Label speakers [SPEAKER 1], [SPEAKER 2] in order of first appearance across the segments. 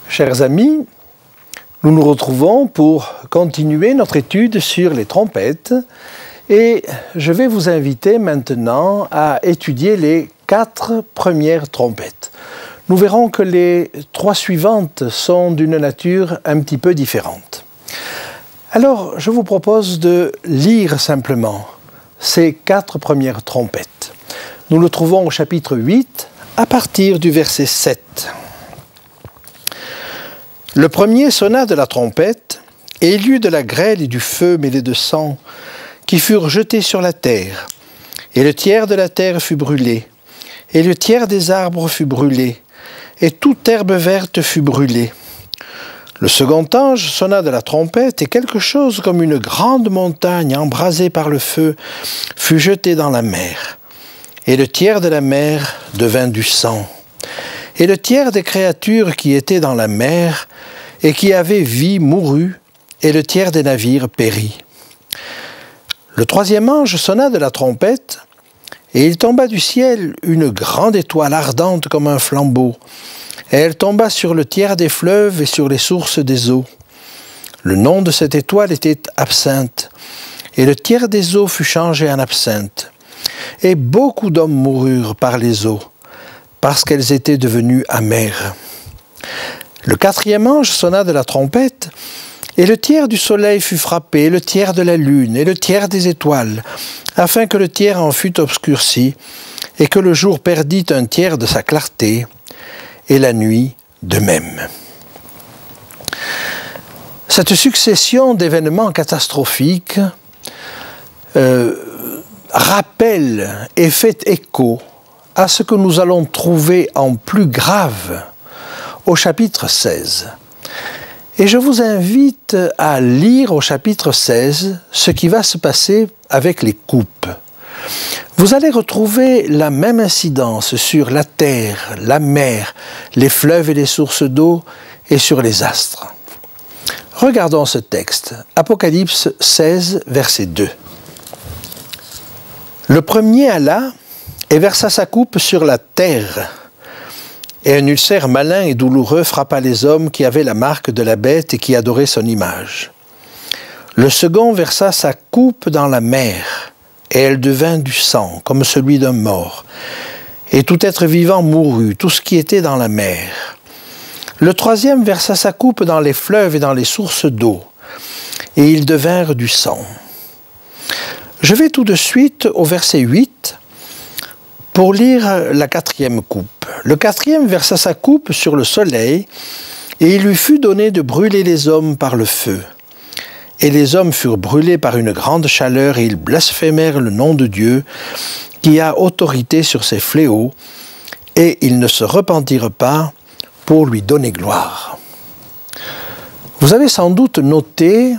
[SPEAKER 1] Chers amis, nous nous retrouvons pour continuer notre étude sur les trompettes et je vais vous inviter maintenant à étudier les 4 premières trompettes. Nous verrons que les 3 suivantes sont d'une nature un petit peu différente. Alors, je vous propose de lire simplement ces 4 premières trompettes. Nous le trouvons au chapitre 8 à partir du verset 7. Le premier sonna de la trompette, et il y eut de la grêle et du feu mêlés de sang, qui furent jetés sur la terre. Et le tiers de la terre fut brûlé, et le tiers des arbres fut brûlé, et toute herbe verte fut brûlée. Le second ange sonna de la trompette, et quelque chose comme une grande montagne embrasée par le feu fut jetée dans la mer. Et le tiers de la mer devint du sang. Et le tiers des créatures qui étaient dans la mer et qui avaient vie mourut, et le tiers des navires périt. Le troisième ange sonna de la trompette, et il tomba du ciel une grande étoile ardente comme un flambeau, et elle tomba sur le tiers des fleuves et sur les sources des eaux. Le nom de cette étoile était Absinthe, et le tiers des eaux fut changé en absinthe. Et beaucoup d'hommes moururent par les eaux, parce qu'elles étaient devenues amères. Le quatrième ange sonna de la trompette, et le tiers du soleil fut frappé, et le tiers de la lune, et le tiers des étoiles, afin que le tiers en fût obscurci, et que le jour perdît un tiers de sa clarté, et la nuit de même. Cette succession d'événements catastrophiques rappelle et fait écho à ce que nous allons trouver en plus grave au chapitre 16. Et je vous invite à lire au chapitre 16 ce qui va se passer avec les coupes. Vous allez retrouver la même incidence sur la terre, la mer, les fleuves et les sources d'eau et sur les astres. Regardons ce texte, Apocalypse 16, verset 2. Le premier alla et versa sa coupe sur la terre. Et un ulcère malin et douloureux frappa les hommes qui avaient la marque de la bête et qui adoraient son image. Le second versa sa coupe dans la mer, et elle devint du sang, comme celui d'un mort. Et tout être vivant mourut, tout ce qui était dans la mer. Le troisième versa sa coupe dans les fleuves et dans les sources d'eau, et ils devinrent du sang. Je vais tout de suite au verset 8 pour lire la 4e coupe. Le 4e versa sa coupe sur le soleil, et il lui fut donné de brûler les hommes par le feu. Et les hommes furent brûlés par une grande chaleur, et ils blasphémèrent le nom de Dieu, qui a autorité sur ces fléaux, et ils ne se repentirent pas pour lui donner gloire. Vous avez sans doute noté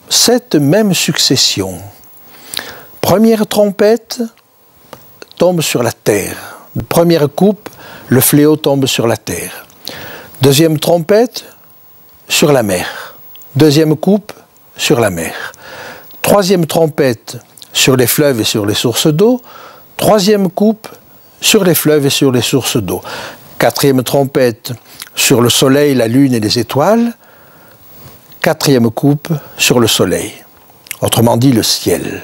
[SPEAKER 1] cette même succession. Première trompette tombe sur la terre. Première coupe, le fléau tombe sur la terre. Deuxième trompette, sur la mer. Deuxième coupe, sur la mer. Troisième trompette, sur les fleuves et sur les sources d'eau. Troisième coupe, sur les fleuves et sur les sources d'eau. Quatrième trompette, sur le soleil, la lune et les étoiles. Quatrième coupe, sur le soleil. Autrement dit, le ciel.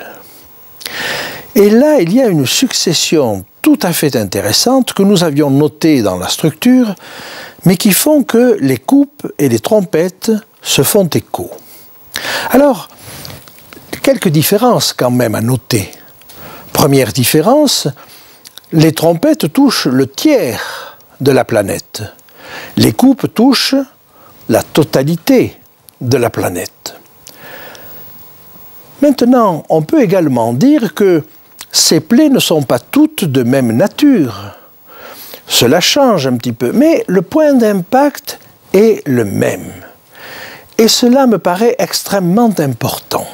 [SPEAKER 1] Et là, il y a une succession tout à fait intéressante que nous avions notée dans la structure, mais qui font que les coupes et les trompettes se font écho. Alors, Quelques différences quand même à noter. Première différence, les trompettes touchent le tiers de la planète. Les coupes touchent la totalité de la planète. Maintenant, on peut également dire que ces plaies ne sont pas toutes de même nature. Cela change un petit peu, mais le point d'impact est le même. Et cela me paraît extrêmement important.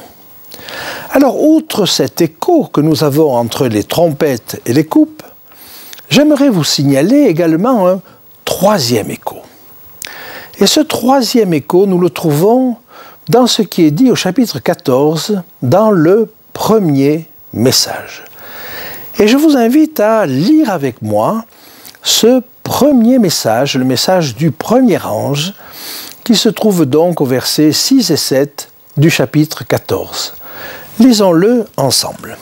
[SPEAKER 1] Alors, outre cet écho que nous avons entre les trompettes et les coupes, j'aimerais vous signaler également un troisième écho. Et ce troisième écho, nous le trouvons dans ce qui est dit au chapitre 14, dans le premier message. Et je vous invite à lire avec moi ce premier message, le message du premier ange, qui se trouve donc au versets 6 et 7 du chapitre 14. Lisons-le ensemble.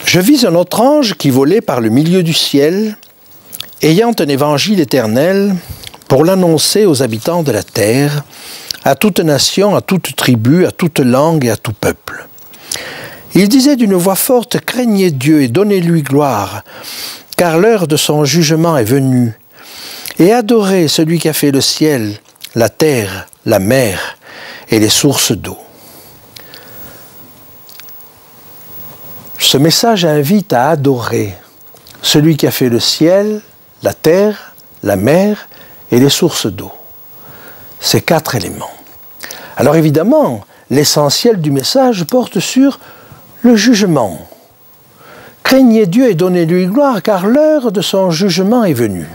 [SPEAKER 1] Je vis un autre ange qui volait par le milieu du ciel, ayant un évangile éternel pour l'annoncer aux habitants de la terre, à toute nation, à toute tribu, à toute langue et à tout peuple. Il disait d'une voix forte, « Craignez Dieu et donnez-lui gloire, car l'heure de son jugement est venue. Et adorez celui qui a fait le ciel, la terre, la mer et les sources d'eau. » Ce message invite à adorer celui qui a fait le ciel, la terre, la mer et les sources d'eau. Ces quatre éléments. Alors évidemment, l'essentiel du message porte sur le jugement. Craignez Dieu et donnez-lui gloire, car l'heure de son jugement est venue.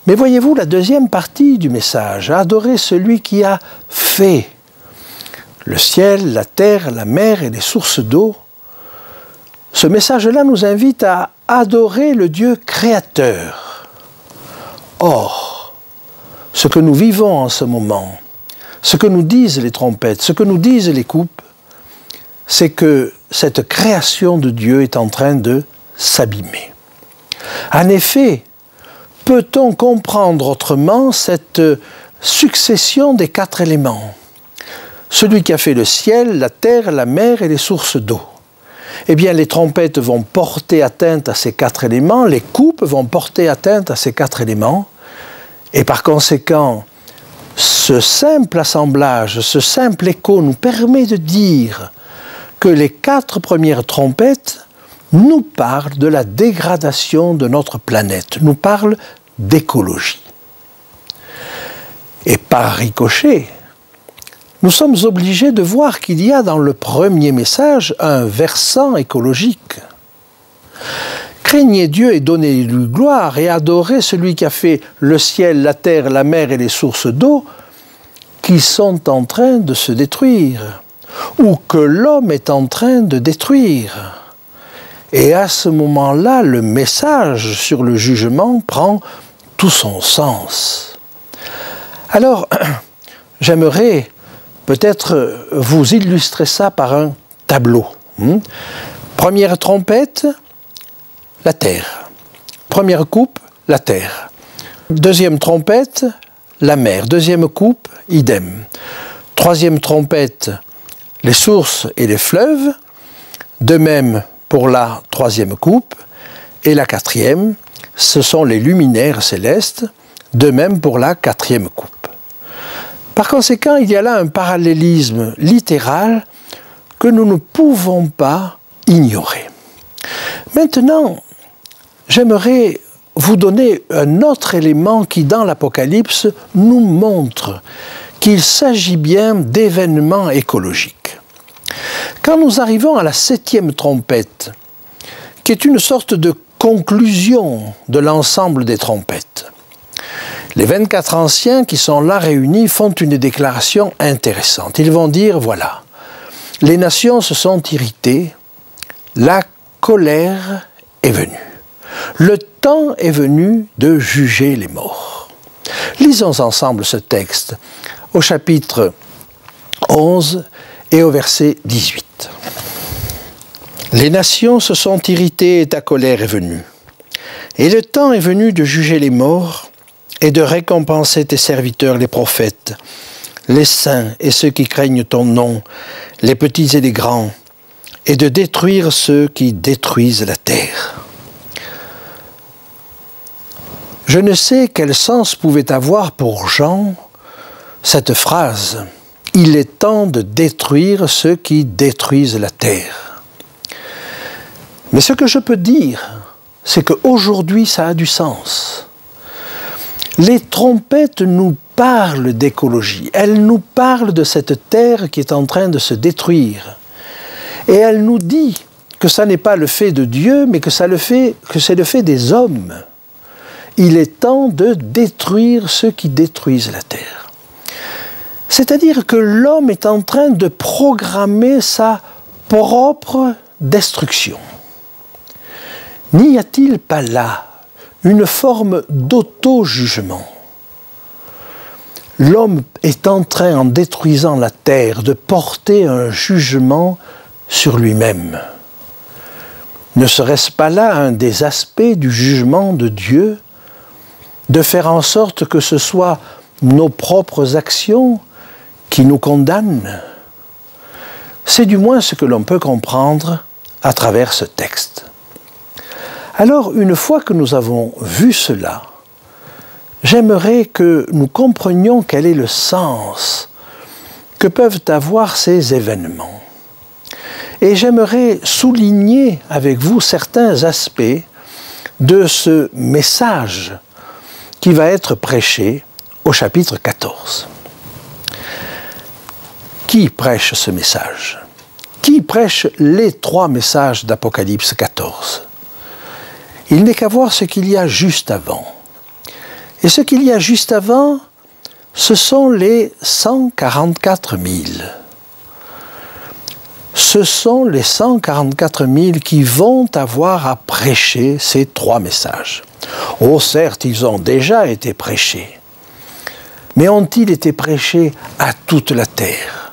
[SPEAKER 1] Mais voyez-vous la deuxième partie du message, adorer celui qui a fait le ciel, la terre, la mer et les sources d'eau. Ce message-là nous invite à adorer le Dieu créateur. Or, ce que nous vivons en ce moment, ce que nous disent les trompettes, ce que nous disent les coupes, c'est que cette création de Dieu est en train de s'abîmer. En effet, peut-on comprendre autrement cette succession des quatre éléments? Celui qui a fait le ciel, la terre, la mer et les sources d'eau. Eh bien, les trompettes vont porter atteinte à ces quatre éléments, les coupes vont porter atteinte à ces quatre éléments, et par conséquent, ce simple assemblage, ce simple écho nous permet de dire que les quatre premières trompettes nous parlent de la dégradation de notre planète, nous parlent d'écologie. Et par ricochet, nous sommes obligés de voir qu'il y a dans le premier message un versant écologique. Craignez Dieu et donnez-lui gloire et adorez celui qui a fait le ciel, la terre, la mer et les sources d'eau qui sont en train de se détruire ou que l'homme est en train de détruire. Et à ce moment-là, le message sur le jugement prend tout son sens. Alors, j'aimerais peut-être vous illustrer ça par un tableau. Première trompette, la terre. Première coupe, la terre. Deuxième trompette, la mer. Deuxième coupe, idem. Troisième trompette, les sources et les fleuves. De même pour la troisième coupe. Et la quatrième, ce sont les luminaires célestes. De même pour la quatrième coupe. Par conséquent, il y a là un parallélisme littéral que nous ne pouvons pas ignorer. Maintenant, j'aimerais vous donner un autre élément qui, dans l'Apocalypse, nous montre qu'il s'agit bien d'événements écologiques. Quand nous arrivons à la septième trompette, qui est une sorte de conclusion de l'ensemble des trompettes, les 24 anciens qui sont là réunis font une déclaration intéressante. Ils vont dire, voilà, les nations se sont irritées, la colère est venue. Le temps est venu de juger les morts. Lisons ensemble ce texte au chapitre 11 et au verset 18. Les nations se sont irritées et ta colère est venue. Et le temps est venu de juger les morts et de récompenser tes serviteurs les prophètes, les saints et ceux qui craignent ton nom, les petits et les grands, et de détruire ceux qui détruisent la terre. Je ne sais quel sens pouvait avoir pour Jean cette phrase « Il est temps de détruire ceux qui détruisent la terre ». Mais ce que je peux dire, c'est qu'aujourd'hui ça a du sens. Les trompettes nous parlent d'écologie, elles nous parlent de cette terre qui est en train de se détruire. Et elle nous dit que ça n'est pas le fait de Dieu, mais que c'est le fait des hommes. Il est temps de détruire ceux qui détruisent la terre. C'est-à-dire que l'homme est en train de programmer sa propre destruction. N'y a-t-il pas là une forme d'auto-jugement? L'homme est en train, en détruisant la terre, de porter un jugement sur lui-même. Ne serait-ce pas là un des aspects du jugement de Dieu, de faire en sorte que ce soit nos propres actions qui nous condamnent? C'est du moins ce que l'on peut comprendre à travers ce texte. Alors, une fois que nous avons vu cela, j'aimerais que nous comprenions quel est le sens que peuvent avoir ces événements. Et j'aimerais souligner avec vous certains aspects de ce message qui va être prêché au chapitre 14. Qui prêche ce message? Qui prêche les 3 messages d'Apocalypse 14? Il n'est qu'à voir ce qu'il y a juste avant. Et ce qu'il y a juste avant, ce sont les 144 000. Ce sont les 144 000 qui vont avoir à prêcher ces 3 messages. Oh, certes, ils ont déjà été prêchés. Mais ont-ils été prêchés à toute la terre?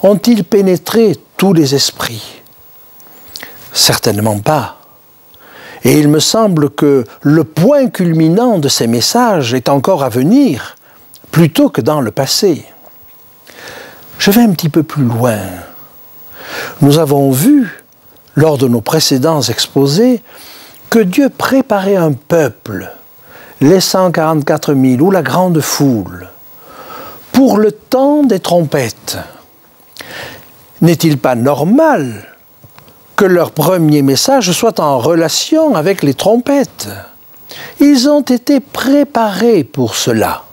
[SPEAKER 1] Ont-ils pénétré tous les esprits? Certainement pas. Et il me semble que le point culminant de ces messages est encore à venir, plutôt que dans le passé. Je vais un petit peu plus loin. Nous avons vu, lors de nos précédents exposés, que Dieu préparait un peuple, les 144 000 ou la grande foule, pour le temps des trompettes. N'est-il pas normal que leur premier message soit en relation avec les trompettes? Ils ont été préparés pour cela.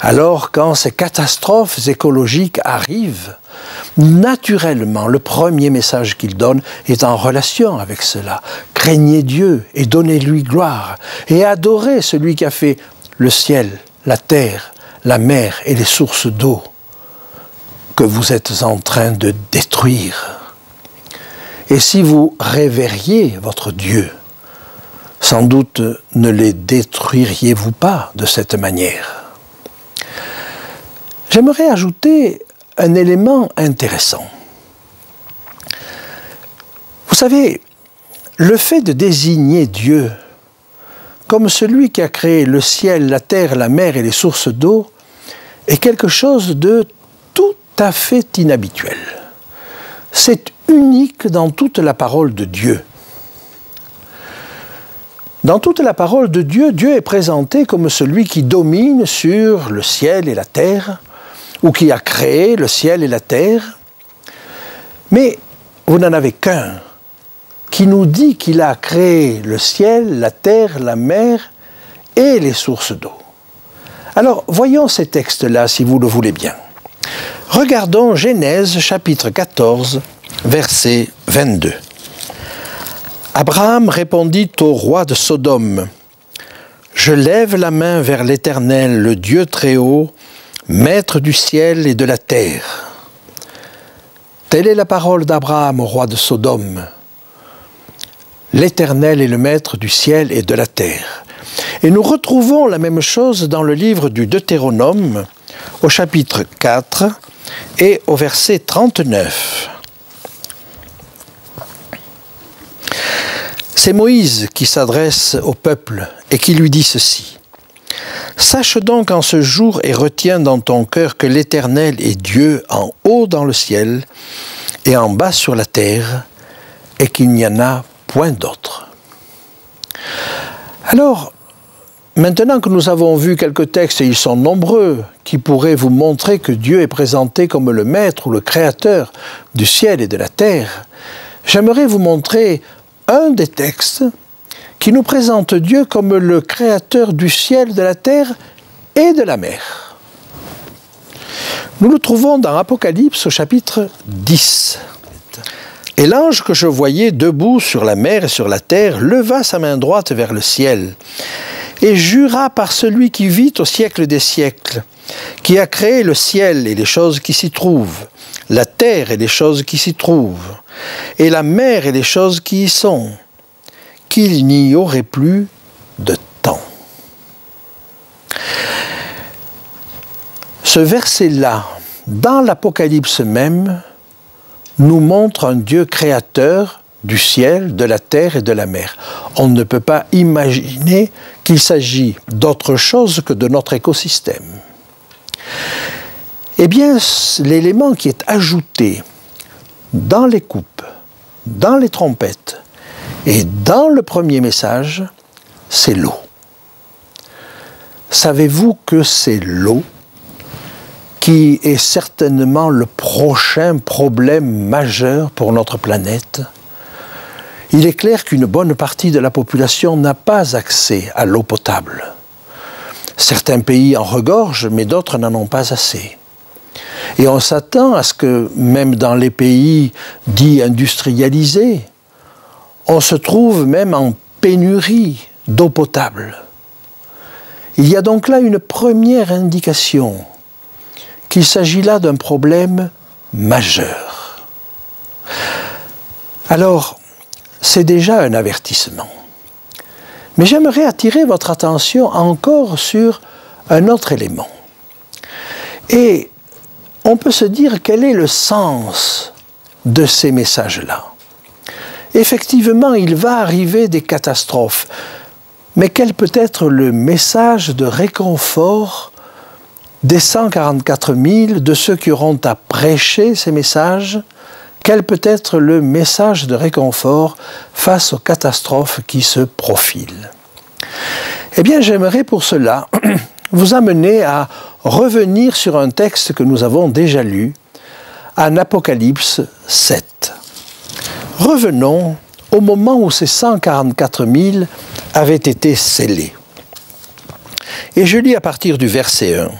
[SPEAKER 1] Alors, quand ces catastrophes écologiques arrivent, naturellement, le premier message qu'ils donnent est en relation avec cela. Craignez Dieu et donnez-lui gloire, et adorez celui qui a fait le ciel, la terre, la mer et les sources d'eau que vous êtes en train de détruire. Et si vous révériez votre Dieu, sans doute ne les détruiriez-vous pas de cette manière. J'aimerais ajouter un élément intéressant. Vous savez, le fait de désigner Dieu comme celui qui a créé le ciel, la terre, la mer et les sources d'eau est quelque chose de tout à fait inhabituel. C'est unique dans toute la parole de Dieu. Dans toute la parole de Dieu, Dieu est présenté comme celui qui domine sur le ciel et la terre, ou qui a créé le ciel et la terre. Mais vous n'en avez qu'un qui nous dit qu'il a créé le ciel, la terre, la mer et les sources d'eau. Alors, voyons ces textes-là, si vous le voulez bien. Regardons Genèse chapitre 14, verset 22. Abraham répondit au roi de Sodome, « Je lève la main vers l'Éternel, le Dieu Très-Haut, Maître du ciel et de la terre. » Telle est la parole d'Abraham au roi de Sodome. L'Éternel est le Maître du ciel et de la terre. Et nous retrouvons la même chose dans le livre du Deutéronome, au chapitre 4 et au verset 39. C'est Moïse qui s'adresse au peuple et qui lui dit ceci. Sache donc en ce jour et retiens dans ton cœur que l'Éternel est Dieu en haut dans le ciel et en bas sur la terre, et qu'il n'y en a point d'autre. » Alors, maintenant que nous avons vu quelques textes, et ils sont nombreux, qui pourraient vous montrer que Dieu est présenté comme le Maître ou le Créateur du ciel et de la terre, j'aimerais vous montrer un des textes qui nous présente Dieu comme le Créateur du ciel, de la terre et de la mer. Nous le trouvons dans Apocalypse au chapitre 10. « Et l'ange que je voyais debout sur la mer et sur la terre leva sa main droite vers le ciel et jura par celui qui vit au siècle des siècles, qui a créé le ciel et les choses qui s'y trouvent, la terre et les choses qui s'y trouvent, et la mer et les choses qui y sont, qu'il n'y aurait plus de temps. » Ce verset-là, dans l'Apocalypse même, nous montre un Dieu créateur du ciel, de la terre et de la mer. On ne peut pas imaginer qu'il s'agit d'autre chose que de notre écosystème. Eh bien, l'élément qui est ajouté dans les coupes, dans les trompettes et dans le premier message, c'est l'eau. Savez-vous que c'est l'eau qui est certainement le prochain problème majeur pour notre planète? Il est clair qu'une bonne partie de la population n'a pas accès à l'eau potable. Certains pays en regorgent, mais d'autres n'en ont pas assez. Et on s'attend à ce que, même dans les pays dits industrialisés, on se trouve même en pénurie d'eau potable. Il y a donc là une première indication qu'il s'agit là d'un problème majeur. Alors, c'est déjà un avertissement. Mais j'aimerais attirer votre attention encore sur un autre élément. Et on peut se dire quel est le sens de ces messages-là. Effectivement, il va arriver des catastrophes. Mais quel peut être le message de réconfort des 144 000, de ceux qui auront à prêcher ces messages? Quel peut être le message de réconfort face aux catastrophes qui se profilent? Eh bien, j'aimerais pour cela vous amener à revenir sur un texte que nous avons déjà lu, en Apocalypse 7. Revenons au moment où ces 144 000 avaient été scellés. Et je lis à partir du verset 1.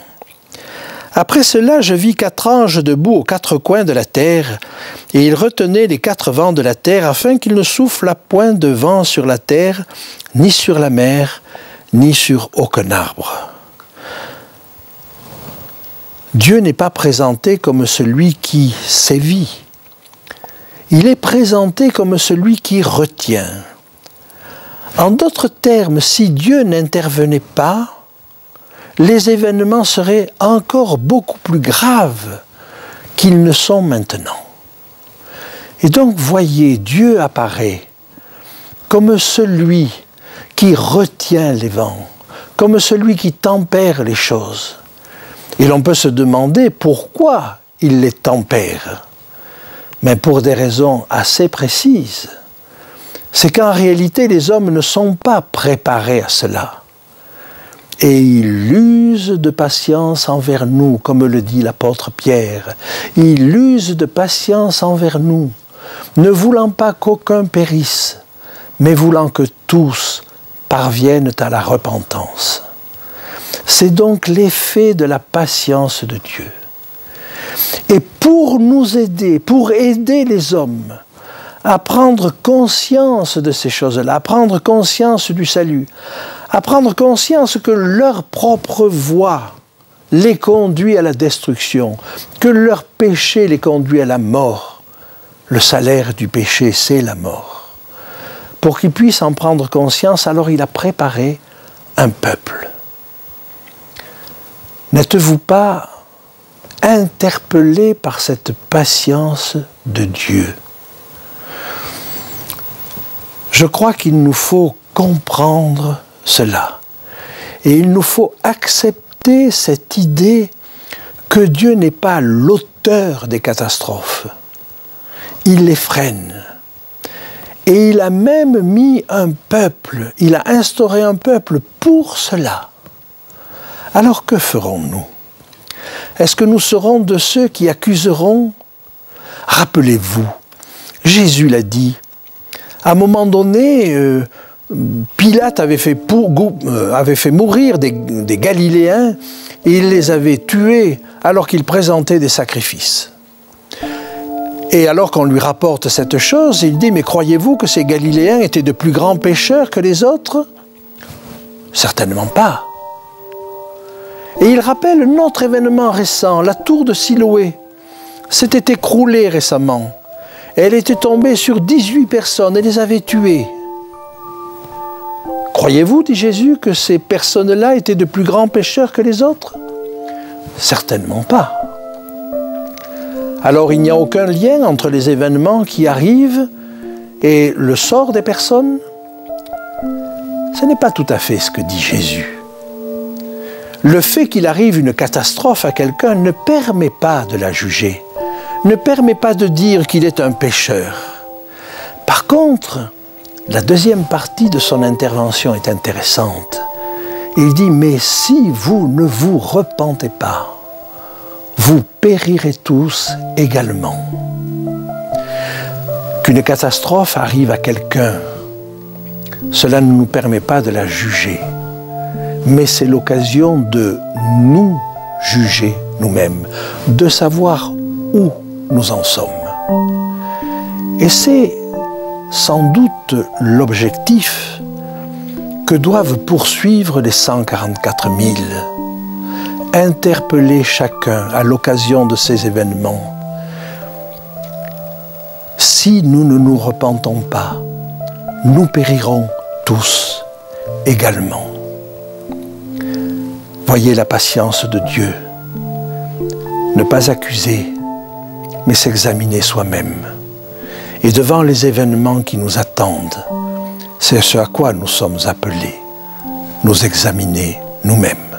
[SPEAKER 1] « Après cela, je vis 4 anges debout aux 4 coins de la terre, et ils retenaient les 4 vents de la terre, afin qu'il ne souffle à point de vent sur la terre, ni sur la mer, ni sur aucun arbre. » Dieu n'est pas présenté comme celui qui sévit. Il est présenté comme celui qui retient. En d'autres termes, si Dieu n'intervenait pas, les événements seraient encore beaucoup plus graves qu'ils ne sont maintenant. Et donc, voyez, Dieu apparaît comme celui qui retient les vents, comme celui qui tempère les choses. Et l'on peut se demander pourquoi il les tempère. Mais pour des raisons assez précises. C'est qu'en réalité, les hommes ne sont pas préparés à cela. Et il use de patience envers nous, comme le dit l'apôtre Pierre. Il use de patience envers nous, ne voulant pas qu'aucun périsse, mais voulant que tous parviennent à la repentance. C'est donc l'effet de la patience de Dieu. Et pour nous aider, pour aider les hommes à prendre conscience de ces choses-là, à prendre conscience du salut, à prendre conscience que leur propre voie les conduit à la destruction, que leur péché les conduit à la mort. Le salaire du péché, c'est la mort. Pour qu'ils puissent en prendre conscience, alors il a préparé un peuple. N'êtes-vous pas interpellé par cette patience de Dieu? Je crois qu'il nous faut comprendre cela. Et il nous faut accepter cette idée que Dieu n'est pas l'auteur des catastrophes. Il les freine. Et il a même mis un peuple, il a instauré un peuple pour cela. Alors que ferons-nous? Est-ce que nous serons de ceux qui accuseront? Rappelez-vous, Jésus l'a dit. À un moment donné, Pilate avait fait mourir des Galiléens et il les avait tués alors qu'ils présentaient des sacrifices. Et alors qu'on lui rapporte cette chose, il dit « Mais croyez-vous que ces Galiléens étaient de plus grands pécheurs que les autres ?» Certainement pas. Et il rappelle un autre événement récent, la tour de Siloé s'était écroulée récemment. Elle était tombée sur 18 personnes et les avait tuées. Croyez-vous, dit Jésus, que ces personnes-là étaient de plus grands pécheurs que les autres? Certainement pas. Alors il n'y a aucun lien entre les événements qui arrivent et le sort des personnes? Ce n'est pas tout à fait ce que dit Jésus. Le fait qu'il arrive une catastrophe à quelqu'un ne permet pas de la juger, ne permet pas de dire qu'il est un pécheur. Par contre, la deuxième partie de son intervention est intéressante. Il dit « Mais si vous ne vous repentez pas, vous périrez tous également. » Qu'une catastrophe arrive à quelqu'un, cela ne nous permet pas de la juger, mais c'est l'occasion de nous juger nous-mêmes, de savoir où nous en sommes. Et c'est sans doute l'objectif que doivent poursuivre les 144 000. Interpeller chacun à l'occasion de ces événements. Si nous ne nous repentons pas, nous périrons tous également. Voyez la patience de Dieu. Ne pas accuser, mais s'examiner soi-même. Et devant les événements qui nous attendent, c'est ce à quoi nous sommes appelés, nous examiner nous-mêmes.